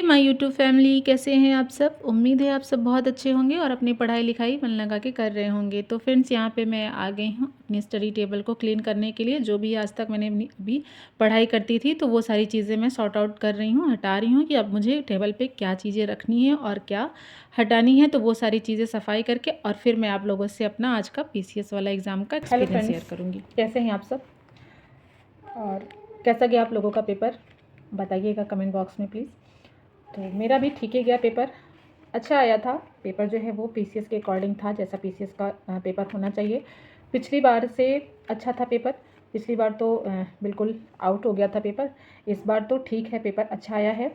My YouTube family, कैसे हैं आप सब। उम्मीद है आप सब बहुत अच्छे होंगे और अपनी पढ़ाई लिखाई मन लगा के कर रहे होंगे। तो फ्रेंड्स, यहाँ पे मैं आ गई हूँ अपनी स्टडी टेबल को क्लीन करने के लिए। जो भी आज तक मैंने अभी पढ़ाई करती थी तो वो सारी चीज़ें मैं सॉर्ट आउट कर रही हूँ, हटा रही हूँ कि अब मुझे टेबल पर क्या चीज़ें रखनी है और क्या हटानी है। तो वो सारी चीज़ें सफाई करके और फिर मैं आप लोगों से अपना आज का PCS वाला एग्ज़ाम का एक्सपीरियंस शेयर करूँगी। कैसे हैं आप सब और कैसा गया आप लोगों का पेपर, बताइएगा कमेंट बॉक्स में प्लीज़। तो मेरा भी ठीक ही गया, पेपर अच्छा आया था। पेपर जो है वो PCS के अकॉर्डिंग था, जैसा PCS का पेपर होना चाहिए। पिछली बार से अच्छा था पेपर। पिछली बार तो बिल्कुल आउट हो गया था पेपर। इस बार तो ठीक है, पेपर अच्छा आया है।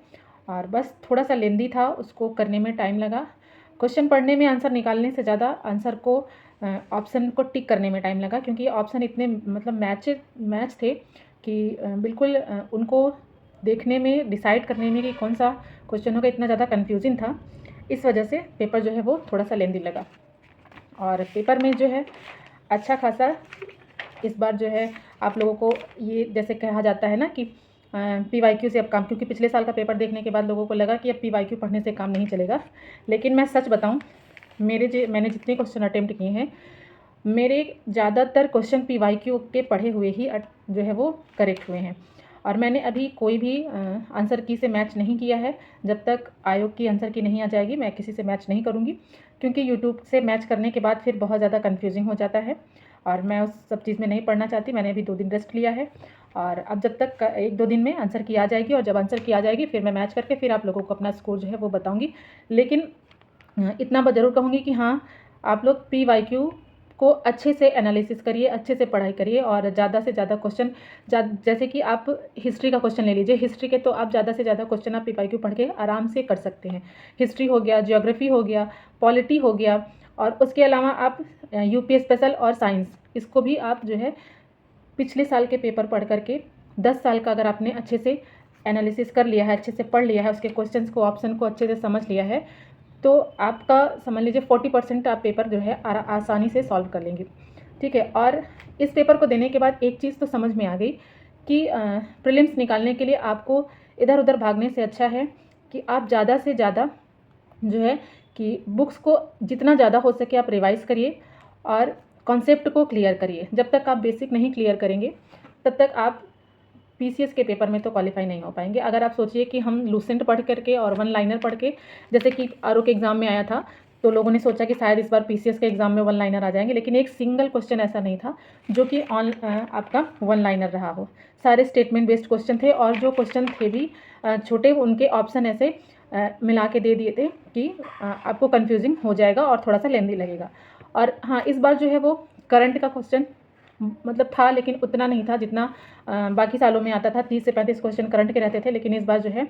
और बस थोड़ा सा लेंदी था, उसको करने में टाइम लगा। क्वेश्चन पढ़ने में आंसर निकालने से ज़्यादा आंसर को ऑप्शन को टिक करने में टाइम लगा, क्योंकि ऑप्शन इतने मतलब मैच थे कि बिल्कुल उनको देखने में, डिसाइड करने में कि कौन सा क्वेश्चनों का इतना ज़्यादा कन्फ्यूजिंग था। इस वजह से पेपर जो है वो थोड़ा सा लेंदी लगा। और पेपर में जो है अच्छा खासा इस बार जो है आप लोगों को, ये जैसे कहा जाता है ना कि PYQ से अब काम, क्योंकि पिछले साल का पेपर देखने के बाद लोगों को लगा कि अब PYQ पढ़ने से काम नहीं चलेगा। लेकिन मैं सच बताऊं, मैंने जितने क्वेश्चन अटेम्प्ट किए हैं, मेरे ज़्यादातर क्वेश्चन PYQ के पढ़े हुए ही जो है वो करेक्ट हुए हैं। और मैंने अभी कोई भी आंसर की से मैच नहीं किया है। जब तक आयोग की आंसर की नहीं आ जाएगी मैं किसी से मैच नहीं करूँगी, क्योंकि यूट्यूब से मैच करने के बाद फिर बहुत ज़्यादा कन्फ्यूजिंग हो जाता है और मैं उस सब चीज़ में नहीं पढ़ना चाहती। मैंने अभी 2 दिन रेस्ट लिया है और अब जब तक 1-2 दिन में आंसर की आ जाएगी, और जब आंसर की आ जाएगी फिर मैं मैच करके फिर आप लोगों को अपना स्कोर जो है वो बताऊँगी। लेकिन इतना ज़रूर कहूँगी कि हाँ, आप लोग PYQ को अच्छे से एनालिसिस करिए, अच्छे से पढ़ाई करिए और ज़्यादा से ज़्यादा क्वेश्चन, जैसे कि आप हिस्ट्री का क्वेश्चन ले लीजिए। हिस्ट्री के तो आप ज़्यादा से ज़्यादा क्वेश्चन आप PYQ पढ़ के आराम से कर सकते हैं। हिस्ट्री हो गया, ज्योग्राफी हो गया, पॉलिटी हो गया, और उसके अलावा आप UP स्पेशल और साइंस, इसको भी आप जो है पिछले साल के पेपर पढ़ करके 10 साल का अगर आपने अच्छे से एनालिसिस कर लिया है, अच्छे से पढ़ लिया है, उसके क्वेश्चंस को, ऑप्शन को अच्छे से समझ लिया है, तो आपका समझ लीजिए 40% आप पेपर जो है आसानी से सॉल्व कर लेंगे। ठीक है। और इस पेपर को देने के बाद एक चीज़ तो समझ में आ गई कि प्रीलिम्स निकालने के लिए आपको इधर उधर भागने से अच्छा है कि आप ज़्यादा से ज़्यादा जो है कि बुक्स को जितना ज़्यादा हो सके आप रिवाइज़ करिए और कॉन्सेप्ट को क्लियर करिए। जब तक आप बेसिक नहीं क्लियर करेंगे तब तक आप PCS के पेपर में तो क्वालिफाई नहीं हो पाएंगे। अगर आप सोचिए कि हम लूसेंट पढ़ करके और वन लाइनर पढ़ के, जैसे कि RO के एग्ज़ाम में आया था, तो लोगों ने सोचा कि शायद इस बार PCS के एग्ज़ाम में वन लाइनर आ जाएंगे, लेकिन एक सिंगल क्वेश्चन ऐसा नहीं था जो कि आपका वन लाइनर रहा हो। सारे स्टेटमेंट बेस्ड क्वेश्चन थे, और जो क्वेश्चन थे भी छोटे, उनके ऑप्शन ऐसे मिला के दे दिए थे कि आपको कन्फ्यूजिंग हो जाएगा और थोड़ा सा लेंदी लगेगा। और हाँ, इस बार जो है वो करंट का क्वेश्चन मतलब था, लेकिन उतना नहीं था जितना बाकी सालों में आता था। 30 से 35 क्वेश्चन करंट के रहते थे, लेकिन इस बार जो है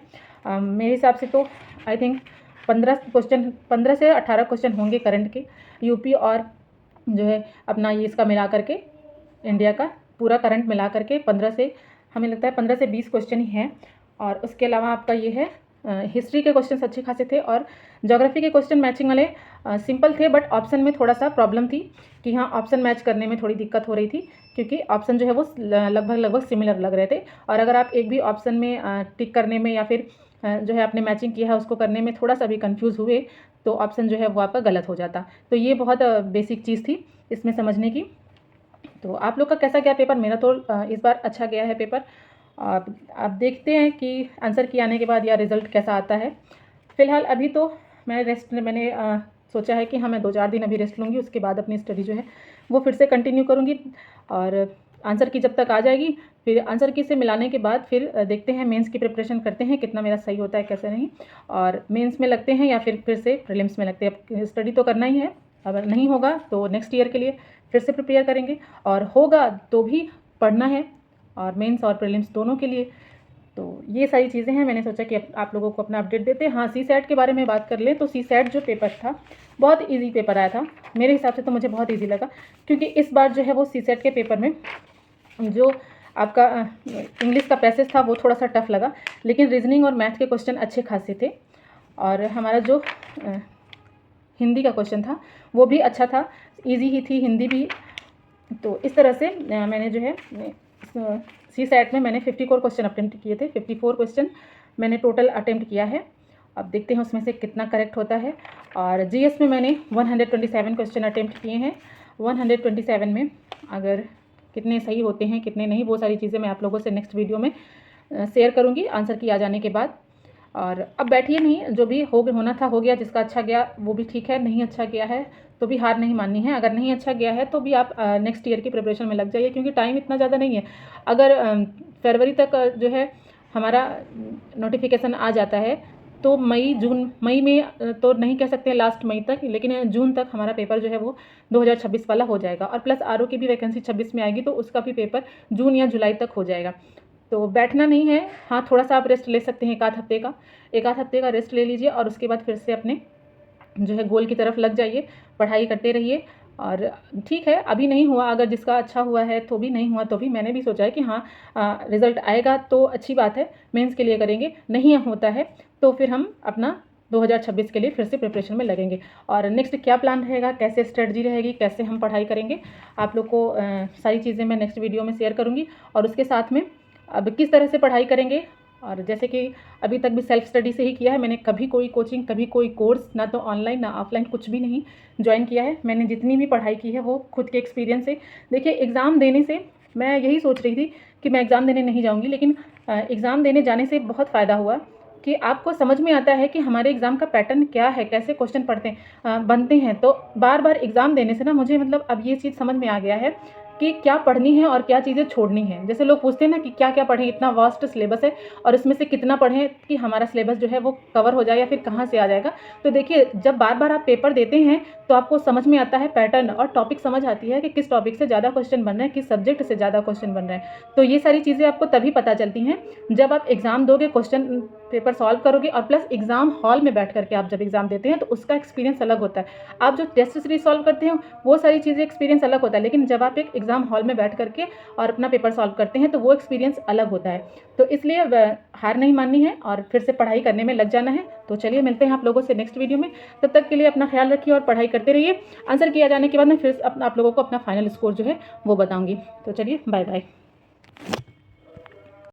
मेरे हिसाब से तो आई थिंक 15 से 18 क्वेश्चन होंगे करंट के, यूपी और जो है अपना ये इसका मिला करके, इंडिया का पूरा करंट मिला करके 15 से, हमें लगता है 15 से 20 क्वेश्चन ही हैं। और उसके अलावा आपका ये है हिस्ट्री के क्वेश्चन अच्छे खासे थे, और ज्योग्राफी के क्वेश्चन मैचिंग वाले सिंपल थे, बट ऑप्शन में थोड़ा सा प्रॉब्लम थी कि हाँ, ऑप्शन मैच करने में थोड़ी दिक्कत हो रही थी, क्योंकि ऑप्शन जो है वो लगभग सिमिलर लग रहे थे। और अगर आप एक भी ऑप्शन में टिक करने में या फिर जो है आपने मैचिंग किया है उसको करने में थोड़ा सा भी कंफ्यूज हुए तो ऑप्शन जो है वो आपका गलत हो जाता। तो ये बहुत बेसिक चीज़ थी इसमें समझने की। तो आप लोग का कैसा गया पेपर? मेरा तो इस बार अच्छा गया है पेपर। आप देखते हैं कि आंसर की आने के बाद या रिज़ल्ट कैसा आता है। फ़िलहाल अभी तो मैंने सोचा है कि हाँ, मैं 2-4 दिन अभी रेस्ट लूँगी, उसके बाद अपनी स्टडी जो है वो फिर से कंटिन्यू करूँगी। और आंसर की जब तक आ जाएगी, फिर आंसर की से मिलाने के बाद फिर देखते हैं, मेंस की प्रिपरेशन करते हैं, कितना मेरा सही होता है कैसे नहीं, और मेंस में लगते हैं या फिर से प्रीलिम्स में लगते हैं। अब स्टडी तो करना ही है, अगर नहीं होगा तो नेक्स्ट ईयर के लिए फिर से प्रिपेयर करेंगे, और होगा तो भी पढ़ना है, और मेंस और प्रीलिम्स दोनों के लिए। तो ये सारी चीज़ें हैं, मैंने सोचा कि आप लोगों को अपना अपडेट देते हैं। हाँ, CSAT के बारे में बात कर लें तो CSAT जो पेपर था बहुत इजी पेपर आया था मेरे हिसाब से, तो मुझे बहुत इजी लगा, क्योंकि इस बार जो है वो CSAT के पेपर में जो आपका इंग्लिश का पैसेज था वो थोड़ा सा टफ लगा, लेकिन रीजनिंग और मैथ के क्वेश्चन अच्छे खासे थे, और हमारा जो हिंदी का क्वेश्चन था वो भी अच्छा था, ईजी ही थी हिंदी भी। तो इस तरह से मैंने जो है CSAT में मैंने 54 क्वेश्चन अटेम्प्ट किए थे, 54 क्वेश्चन मैंने टोटल अटेम्प्ट किया है, अब देखते हैं उसमें से कितना करेक्ट होता है। और जीएस में मैंने 127 क्वेश्चन अटेम्प्ट किए हैं। 127 में अगर कितने सही होते हैं कितने नहीं, वो सारी चीज़ें मैं आप लोगों से नेक्स्ट वीडियो में शेयर करूँगी आंसर की आ जाने के बाद। और अब बैठिए नहीं, जो भी होना था हो गया, जिसका अच्छा गया वो भी ठीक है, नहीं अच्छा गया है तो भी हार नहीं माननी है। अगर नहीं अच्छा गया है तो भी आप नेक्स्ट ईयर की प्रिपरेशन में लग जाइए, क्योंकि टाइम इतना ज़्यादा नहीं है। अगर फरवरी तक जो है हमारा नोटिफिकेशन आ जाता है तो मई में तो नहीं कह सकते लास्ट मई तक, लेकिन जून तक हमारा पेपर जो है वो 2026 वाला हो जाएगा। और प्लस आरओ की भी वैकेंसी 26 में आएगी तो उसका भी पेपर जून या जुलाई तक हो जाएगा। तो बैठना नहीं है, हाँ थोड़ा सा आप रेस्ट ले सकते हैं, एक आध हफ्ते का रेस्ट ले लीजिए और उसके बाद फिर से अपने जो है गोल की तरफ लग जाइए, पढ़ाई करते रहिए। और ठीक है, अभी नहीं हुआ, अगर जिसका अच्छा हुआ है तो भी, नहीं हुआ तो भी मैंने भी सोचा है कि हाँ रिज़ल्ट आएगा तो अच्छी बात है, मेंस के लिए करेंगे, नहीं होता है तो फिर हम अपना 2026 के लिए फिर से प्रिपरेशन में लगेंगे। और नेक्स्ट क्या प्लान रहेगा, कैसे स्ट्रेटजी रहेगी, कैसे हम पढ़ाई करेंगे, आप लोग को सारी चीज़ें मैं नेक्स्ट वीडियो में शेयर करूँगी। और उसके साथ में अब किस तरह से पढ़ाई करेंगे, और जैसे कि अभी तक भी सेल्फ स्टडी से ही किया है मैंने, कभी कोई कोचिंग, कभी कोई कोर्स, ना तो ऑनलाइन ना ऑफलाइन, कुछ भी नहीं ज्वाइन किया है। मैंने जितनी भी पढ़ाई की है वो खुद के एक्सपीरियंस से। देखिए एग्ज़ाम देने से मैं यही सोच रही थी कि मैं एग्ज़ाम देने नहीं जाऊँगी, लेकिन एग्ज़ाम देने जाने से बहुत फ़ायदा हुआ कि आपको समझ में आता है कि हमारे एग्ज़ाम का पैटर्न क्या है, कैसे क्वेश्चन बनते हैं। तो बार बार एग्ज़ाम देने से ना मुझे मतलब अब ये चीज़ समझ में आ गया है कि क्या पढ़नी है और क्या चीज़ें छोड़नी है। जैसे लोग पूछते हैं ना कि क्या क्या पढ़ें, इतना वास्ट सिलेबस है और इसमें से कितना पढ़ें कि हमारा सिलेबस जो है वो कवर हो जाए या फिर कहाँ से आ जाएगा। तो देखिए जब बार बार आप पेपर देते हैं तो आपको समझ में आता है पैटर्न, और टॉपिक समझ आती है कि किस टॉपिक से ज़्यादा क्वेश्चन बन रहे हैं, किस सब्जेक्ट से ज़्यादा क्वेश्चन बन रहे हैं। तो ये सारी चीज़ें आपको तभी पता चलती हैं जब आप एग्ज़ाम दोगे, क्वेश्चन पेपर सॉल्व करोगे, और प्लस एग्ज़ाम हॉल में बैठ करके आप जब एग्ज़ाम देते हैं तो उसका एक्सपीरियंस अलग होता है। आप जो टेस्ट सीरीज सॉल्व करते हैं वो सारी चीज़ें एक्सपीरियंस अलग होता है, लेकिन जब आप एक एग्ज़ाम हॉल में बैठ करके और अपना पेपर सॉल्व करते हैं तो वो एक्सपीरियंस अलग होता है। तो इसलिए हार नहीं माननी है और फिर से पढ़ाई करने में लग जाना है। तो चलिए मिलते हैं आप लोगों से नेक्स्ट वीडियो में, तब तक के लिए अपना ख्याल रखिए और पढ़ाई करते रहिए। आंसर किया जाने के बाद मैं फिर आप लोगों को अपना फाइनल स्कोर जो है वो बताऊँगी। तो चलिए बाय बाय।